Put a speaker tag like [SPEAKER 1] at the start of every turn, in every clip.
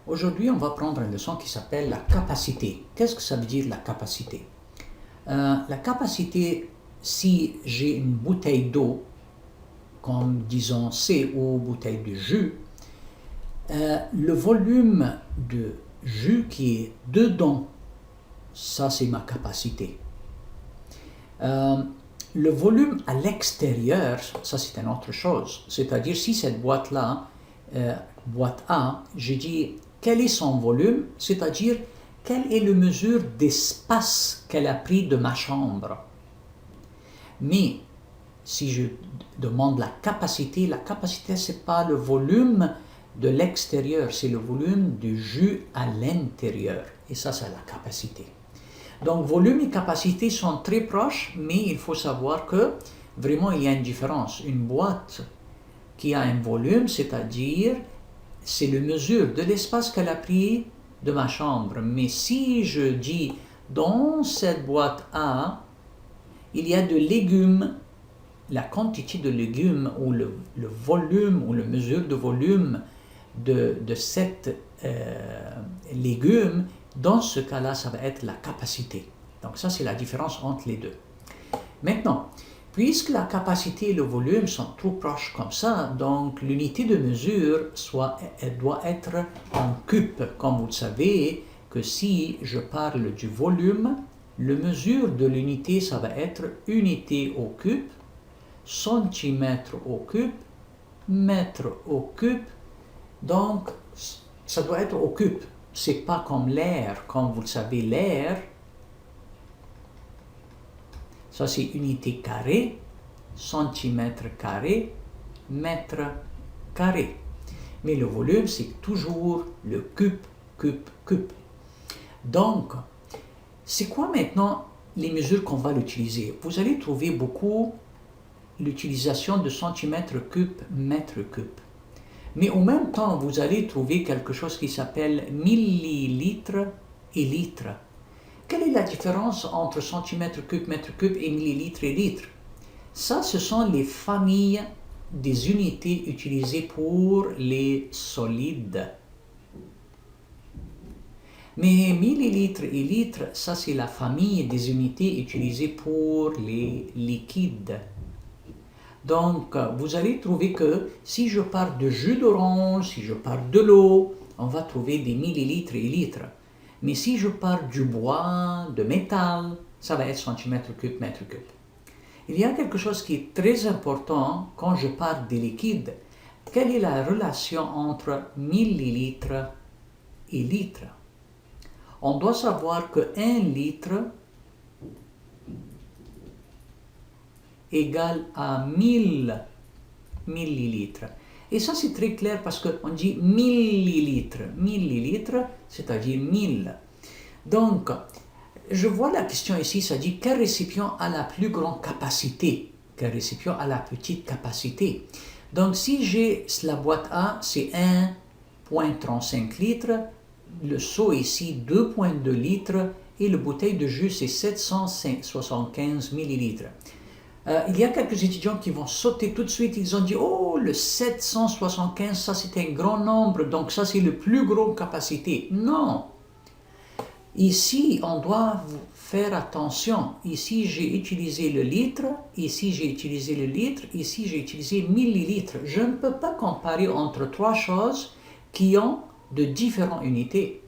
[SPEAKER 1] Aujourd'hui, on va prendre une leçon qui s'appelle la capacité. Qu'est-ce que ça veut dire la capacité? La capacité, si j'ai une bouteille d'eau, comme disons C ou bouteille de jus, le volume de jus qui est dedans, ça c'est ma capacité. Le volume à l'extérieur, ça c'est une autre chose. C'est-à-dire si cette boîte-là, boîte A, je dis quel est son volume, c'est-à-dire quelle est la mesure d'espace qu'elle a pris de ma chambre. Mais si je demande la capacité c'est pas le volume de l'extérieur, c'est le volume du jus à l'intérieur. Et ça, c'est la capacité. Donc, volume et capacité sont très proches, mais il faut savoir que vraiment, il y a une différence. Une boîte qui a un volume, c'est-à-dire, c'est la mesure de l'espace qu'elle a pris de ma chambre. Mais si je dis, dans cette boîte A, il y a de légumes, la quantité de légumes ou le volume ou la mesure de volume de cette légumes, dans ce cas-là, ça va être la capacité. Donc ça, c'est la différence entre les deux. Maintenant, puisque la capacité et le volume sont trop proches comme ça, donc l'unité de mesure elle doit être en cube. Comme vous le savez, que si je parle du volume, la mesure de l'unité, ça va être unité au cube, centimètre au cube, mètre au cube. Donc, ça doit être au cube. C'est pas comme l'air. Comme vous le savez, l'air, ça c'est unité carrée, centimètre carré, mètre carré. Mais le volume, c'est toujours le cube, cube, cube. Donc, c'est quoi maintenant les mesures qu'on va l'utiliser? Vous allez trouver beaucoup l'utilisation de centimètre cube, mètre cube. Mais en même temps, vous allez trouver quelque chose qui s'appelle millilitre et litre. Quelle est la différence entre centimètre cube, mètre cube et millilitre et litre? Ça, ce sont les familles des unités utilisées pour les solides. Mais millilitre et litre, ça c'est la famille des unités utilisées pour les liquides. Donc, vous allez trouver que si je parle de jus d'orange, si je parle de l'eau, on va trouver des millilitres et litres. Mais si je parle du bois, de métal, ça va être centimètre cube, mètre cube. Il y a quelque chose qui est très important quand je parle des liquides. Quelle est la relation entre millilitres et litres? On doit savoir que 1 litre égale à 1000 millilitres. Et ça, c'est très clair parce qu'on dit millilitres. Millilitres, c'est-à-dire 1000. Donc, je vois la question ici, ça dit quel récipient a la plus grande capacité? Quel récipient a la petite capacité? Donc, si j'ai la boîte A, c'est 1,35 litres. Le seau ici, 2,2 litres. Et la bouteille de jus, c'est 775 millilitres. Il y a quelques étudiants qui vont sauter tout de suite. Ils ont dit, oh, le 775, ça c'est un grand nombre, donc ça c'est le plus grande capacité. Non. Ici, on doit faire attention. Ici, j'ai utilisé le litre. Ici, j'ai utilisé le litre. Ici, j'ai utilisé millilitres. Je ne peux pas comparer entre trois choses qui ont de différentes unités.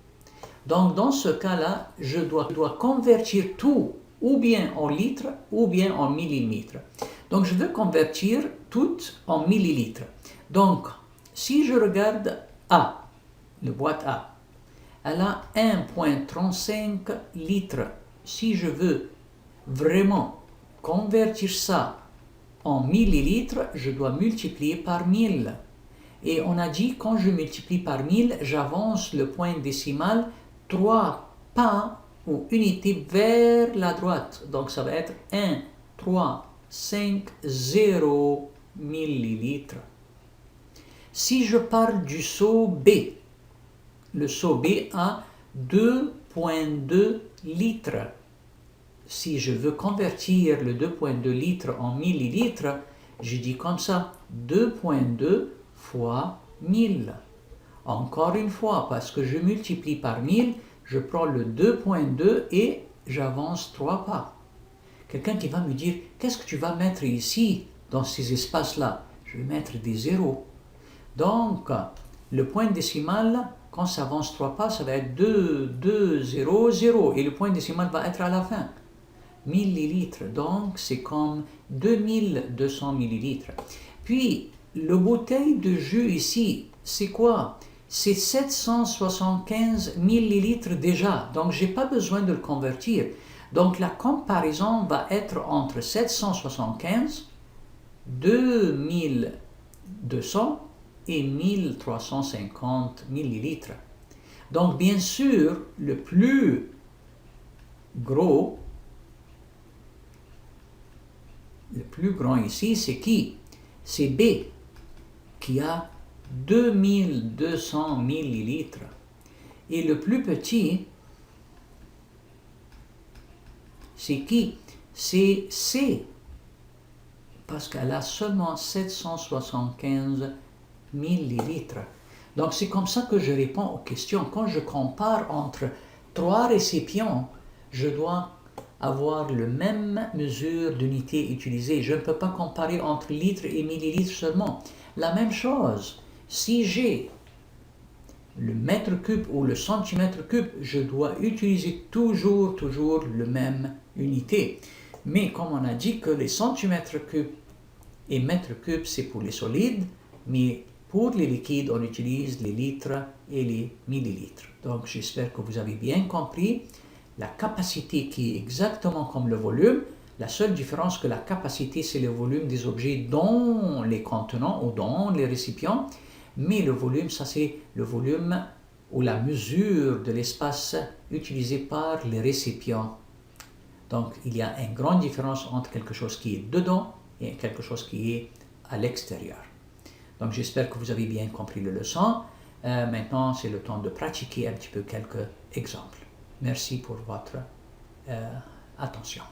[SPEAKER 1] Donc, dans ce cas-là, je dois convertir tout ou bien en litres, ou bien en millilitres. Donc, je veux convertir tout en millilitres. Donc, si je regarde A, la boîte A, elle a 1,35 litres. Si je veux vraiment convertir ça en millilitres, je dois multiplier par 1000. Et on a dit, quand je multiplie par 1000, j'avance le point décimal 3 pas ou unité vers la droite. Donc ça va être 1, 3, 5, 0 millilitres. Si je parle du seau B, le seau B a 2,2 litres. Si je veux convertir le 2,2 litres en millilitres, je dis comme ça, 2,2 fois 1000. Encore une fois, parce que je multiplie par 1000, je prends le 2.2 et j'avance 3 pas. Quelqu'un qui va me dire, qu'est-ce que tu vas mettre ici, dans ces espaces-là? Je vais mettre des zéros. Donc, le point décimal, quand ça avance 3 pas, ça va être 2, 2, 0, 0. Et le point décimal va être à la fin. Millilitres, donc c'est comme 2200 millilitres. Puis, le bouteille de jus ici, c'est quoi? C'est 775 millilitres déjà, donc je n'ai pas besoin de le convertir. Donc la comparaison va être entre 775, 2200 et 1350 millilitres. Donc bien sûr, le plus gros, le plus grand ici, c'est qui? C'est B, qui a 2200 millilitres. Et le plus petit, c'est qui? C'est C, parce qu'elle a seulement 775 millilitres. Donc c'est comme ça que je réponds aux questions. Quand je compare entre 3 récipients, je dois avoir la même mesure d'unité utilisée. Je ne peux pas comparer entre litres et millilitres seulement. La même chose, si j'ai le mètre cube ou le centimètre cube, je dois utiliser toujours la même unité. Mais comme on a dit que les centimètres cubes et mètres cubes, c'est pour les solides, mais pour les liquides, on utilise les litres et les millilitres. Donc j'espère que vous avez bien compris la capacité qui est exactement comme le volume. La seule différence que la capacité, c'est le volume des objets dans les contenants ou dans les récipients. Mais le volume, ça c'est le volume ou la mesure de l'espace utilisé par les récipients. Donc il y a une grande différence entre quelque chose qui est dedans et quelque chose qui est à l'extérieur. Donc j'espère que vous avez bien compris la leçon. Maintenant, c'est le temps de pratiquer un petit peu quelques exemples. Merci pour votre attention.